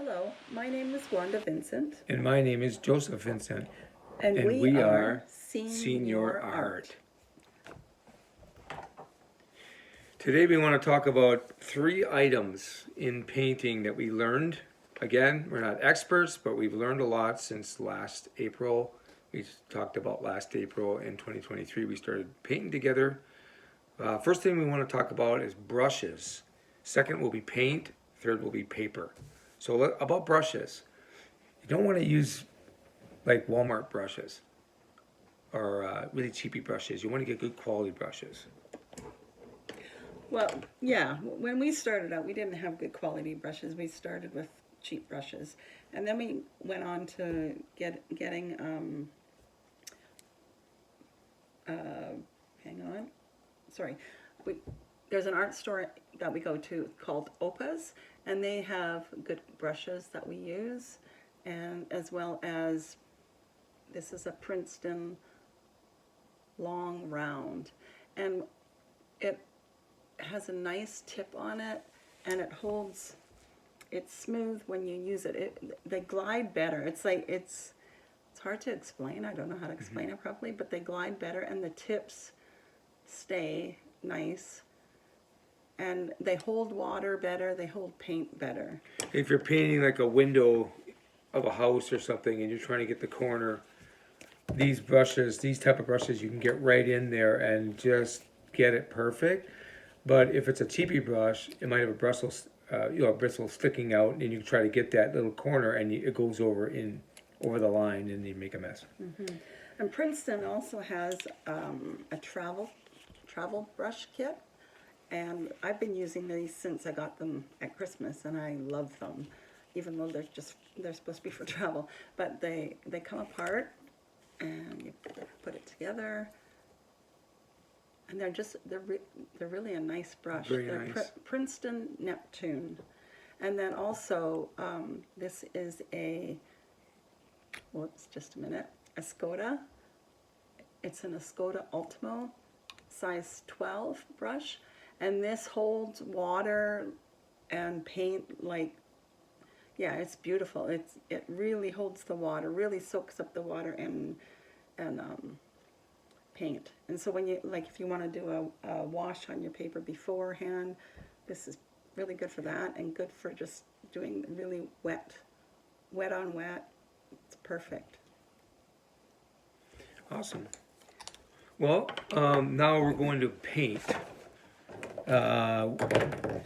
Hello, my name is Wanda Vincent, And my name is Joseph Vincent, and and we we are are Senior Senior Art. Art. Today we want to talk about 3 items in painting that we learned. Again, we're not experts, but we've learned a lot since last April. We talked about last April in 2023. We started painting together. First thing we want to talk about is brushes. Second will be paint. Third will be paper. So about brushes, you don't want to use like Walmart brushes or really cheapy brushes. You want to get good quality brushes. Well, yeah, when we started out, we didn't have good quality brushes. We started with cheap brushes, and then we went on to getting. Hang on, sorry. We, there's an art store that we go to called Opa's, and they have good brushes that we use, and as well as this is a Princeton long round, and it has a nice tip on it, and it's smooth when you use it. They glide better. It's hard to explain. I don't know how to explain it properly, but they glide better, and the tips stay nice, and they hold water better. They hold paint better. If you're painting like a window of a house or something and you're trying to get the corner, these type of brushes, you can get right in there and just get it perfect. But if it's a cheapy brush, it might have a bristle sticking out, and you can try to get that little corner, and it goes over the line, and you make a mess. Mm-hmm. And Princeton also has a travel brush kit, and I've been using these since I got them at Christmas, and I love them, even though they're supposed to be for travel. But they come apart, and you put it together, and they're really a nice brush. Very They're nice. Princeton Neptune, and then also this is just a minute, a Skoda. It's an Skoda Ultimo size 12 brush, and this holds water and paint yeah, it's beautiful. It really holds the water, really soaks up the water and paint. And so when if you want to do a wash on your paper beforehand, this is really good for that, and good for just doing really wet on wet. It's perfect. Awesome. Well, now we're going to paint. The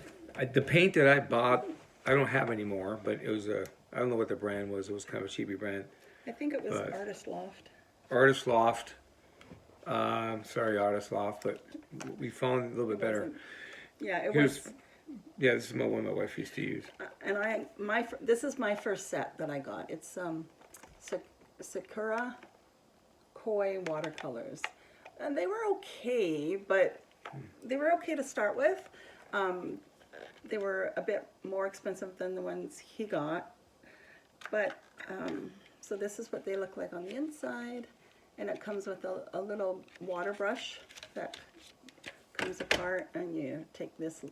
paint that I bought, I don't have anymore, but it was I don't know what the brand was. It was kind of a cheapy brand. I think it was But Artist Loft. Artist Loft. Sorry, Artist Loft, but we found a little bit better. Yeah, it Here's, was. yeah, this is one my wife used to use. And this is my first set that I got. It's Sakura Koi watercolors, and they were okay, but they were okay to start with. They were a bit more expensive than the ones he got, but so this is what they look like on the inside, and it comes with a little water brush that comes apart, and you take this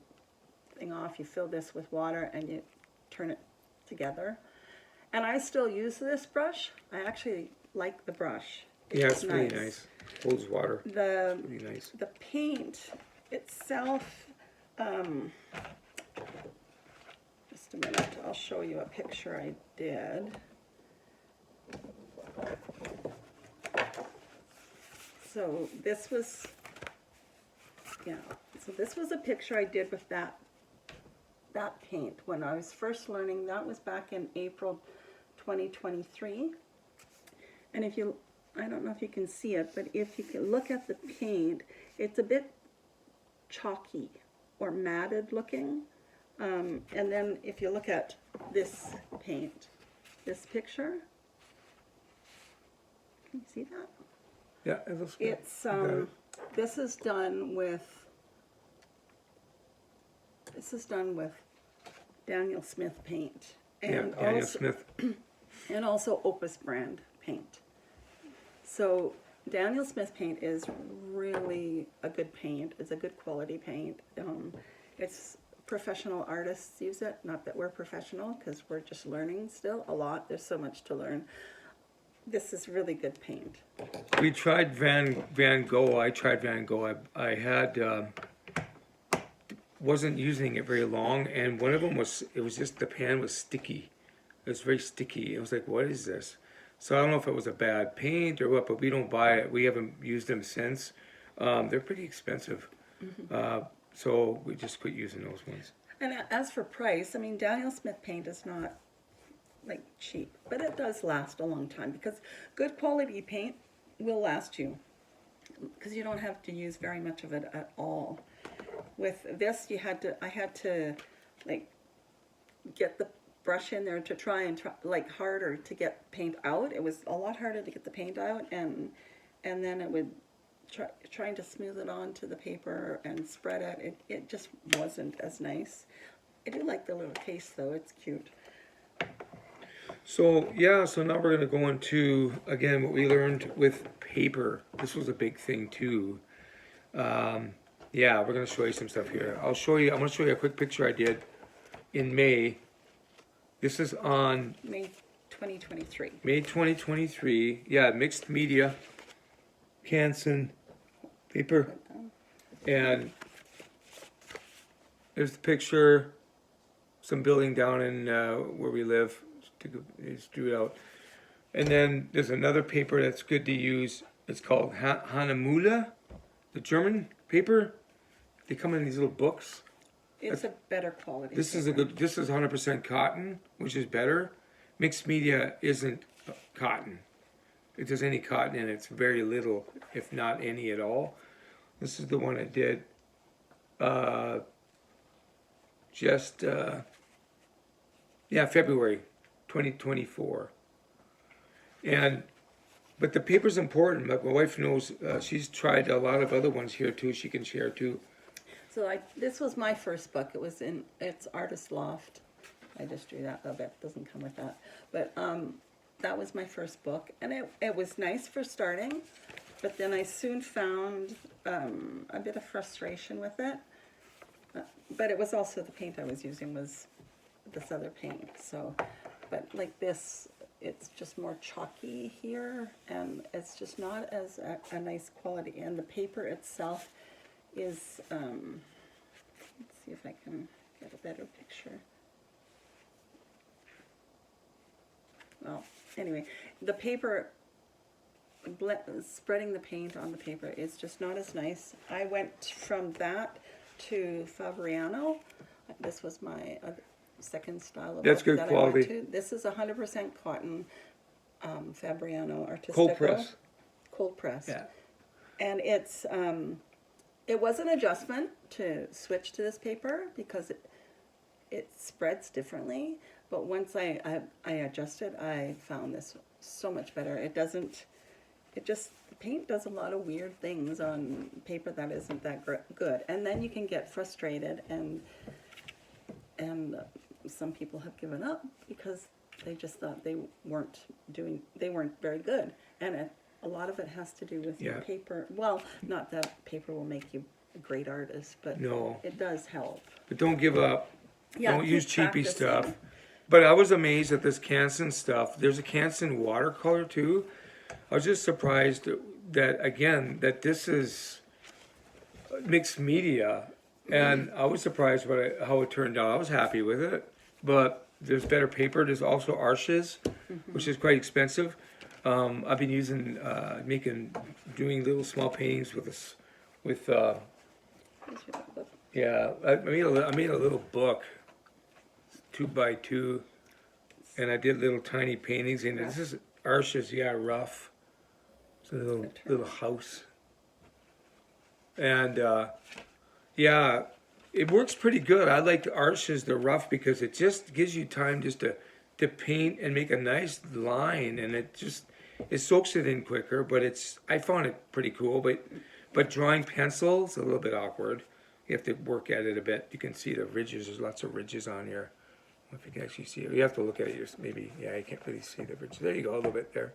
thing off, you fill this with water, and you turn it together. And I still use this brush. I actually like the brush. Yeah, it's really nice. Holds water. Really nice. The paint itself, just a minute, I'll show you a picture I did. So this was a picture I did with that paint when I was first learning. That was back in April 2023. And I don't know if you can see it, but if you can look at the paint, it's a bit chalky or matted looking. And then if you look at this paint, this picture, can you see that? Yeah, it looks good. It's this is done with Daniel Smith paint, and yeah, Daniel Smith. and also Opus brand paint. So Daniel Smith paint is really a good paint. It's a good quality paint. It's professional artists use it. Not that we're professional, because we're just learning still a lot. There's so much to learn. This is really good paint. We tried Van Gogh. I tried Van Gogh. I had wasn't using it very long, and one of them was, it was just, the pan was sticky. It was very sticky. It was like, what is this? So I don't know if it was a bad paint or what, but we don't buy it. We haven't used them since. They're pretty expensive. So we just quit using those ones. And as for price, I mean, Daniel Smith paint is not like cheap, but it does last a long time, because good quality paint will last you, because you don't have to use very much of it at all. With this, I had to like get the brush in there to try like harder to get paint out. It was a lot harder to get the paint out, and then it would trying to smooth it onto the paper and spread it. It just wasn't as nice. I do like the little case though, it's cute. So yeah, so now we're going to go into, again, what we learned with paper. This was a big thing too. Yeah, we're going to show you some stuff here. I'm going to show you a quick picture I did in May. This is on May 2023. May 2023. Yeah, mixed media, Canson paper. And there's the picture, some building down in where we live. Just drew it out. And then there's another paper that's good to use. It's called Hanemühle, the German paper. They come in these little books. It's a better quality. This is a good. This is 100% cotton, which is better. Mixed media isn't cotton. If there's any cotton in it, it's very little, if not any at all. This is the one I did. February 2024. But the paper's important. My wife knows, she's tried a lot of other ones here too. She can share too. So this was my first book. It was it's Artist Loft. I just drew that a bit. Doesn't come with that. But that was my first book, and it was nice for starting. But then I soon found a bit of frustration with it. But it was also the paint I was using was this other paint. So, but like this, it's just more chalky here, and it's just not as a nice quality. And the paper itself is, let's see if I can get a better picture. Well, anyway, the paper, spreading the paint on the paper is just not as nice. I went from that to Fabriano. This was my second style of That's book good that quality. I went to. This is 100% cotton Fabriano Artistico. Cold press. Cold press. Yeah. And it's it was an adjustment to switch to this paper because it spreads differently. But once I adjusted, I found this so much better. The paint does a lot of weird things on paper that isn't that good. And then you can get frustrated, and some people have given up because they just thought they weren't very good. And a lot of it has to do with your paper. Well, not that paper will make you a great artist, but No. it does help. But don't give up. Yeah, Don't keep use cheapy practicing. stuff. But I was amazed at this Canson stuff. There's a Canson watercolor too. I was just surprised that this is mixed media, and I was surprised by how it turned out. I was happy with it, but there's better paper. There's also Arches, which is quite expensive. I've been using doing little small paintings with I made a little book, 2x2, and I did little tiny paintings in it. This is Arches, rough. It's a little house. And it works pretty good. I like the Arches, the rough, because it just gives you time just to paint and make a nice line, and it soaks it in quicker, but I found it pretty cool. But drawing pencil is a little bit awkward. You have to work at it a bit. You can see the ridges. There's lots of ridges on here. I don't know if you can actually see it. You have to look at it. Maybe, you can't really see the ridges. There you go, a little bit there.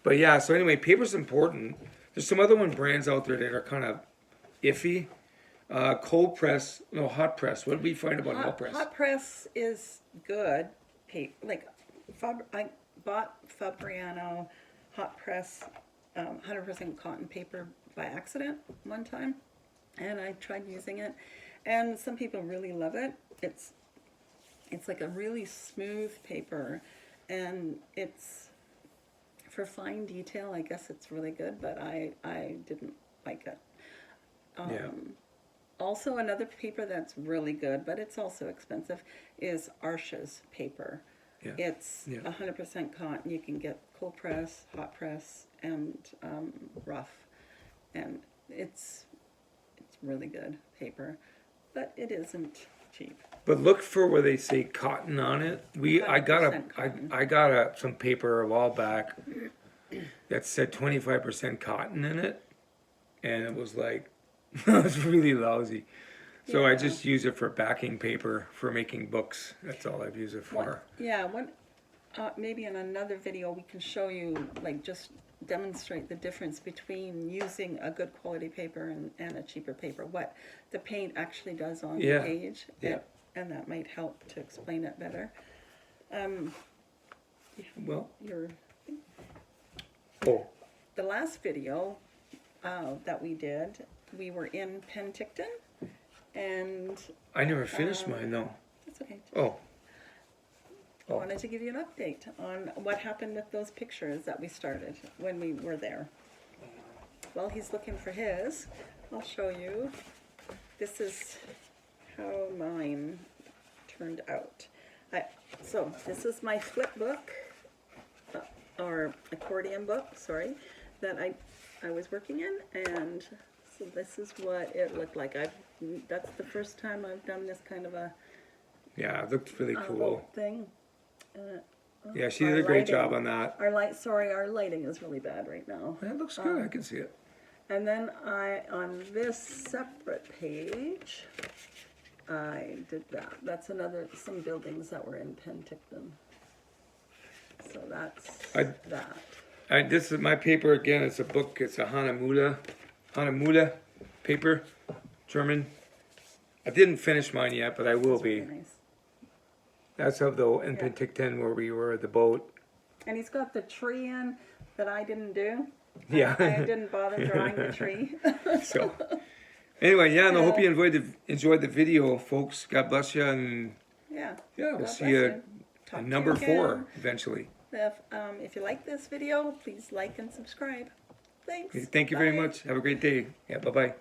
But yeah, so anyway, paper's important. There's some other brands out there that are kind of iffy. Cold press, no, hot press. What did we find about hot press? Hot press is good. Like, I bought Fabriano hot press 100% cotton paper by accident one time, and I tried using it, and some people really love it. It's like a really smooth paper, and it's for fine detail. I guess it's really good, but I didn't like it. Yeah. Also, another paper that's really good, but it's also expensive, is Arches paper. Yeah. It's Yeah. 100% cotton. You can get cold press, hot press, and rough, and it's really good paper, but it isn't cheap. But look for where they say cotton on it. I got 100% cotton. I got some paper a while back that said 25% cotton in it, and it was like it was really lousy. So I Yeah. just use it for backing paper for making books. That's all I've used it for. Maybe in another video we can show you, like, just demonstrate the difference between using a good quality paper and a cheaper paper, what the paint actually does on Yeah. the page. Yeah. And that might help to explain it better. Well, Your oh, the last video that we did, we were in Penticton, and I never finished mine though. that's okay. Oh, I wanted to give you an update on what happened with those pictures that we started when we were there. While he's looking for his, I'll show you. This is how mine turned out. So this is my flip book, or accordion book, sorry, that I was working in, and so this is what it looked like. That's the first time I've done this kind of a yeah, it looked really cool. boat thing. Yeah, she Our did a great lighting. job on that. Our lighting is really bad right now. That looks good. I can see it. And then on this separate page, I did that. That's some buildings that were in Penticton. So that's that. This is my paper again. It's a book. It's a Hahnemühle paper, German. I didn't finish mine yet, but I will be. Very nice. That's in Yeah. Penticton where we were at the boat. And he's got the tree in that I didn't do. Yeah. I didn't bother drawing the tree. So, anyway, yeah, and I hope you enjoyed the video, folks. God bless you, and Yeah. yeah, we'll God see bless you Talk on to number you again. 4 eventually. If you like this video, please like and subscribe. Thanks. Thank you very Bye. much. Have a great day. Yeah, bye-bye.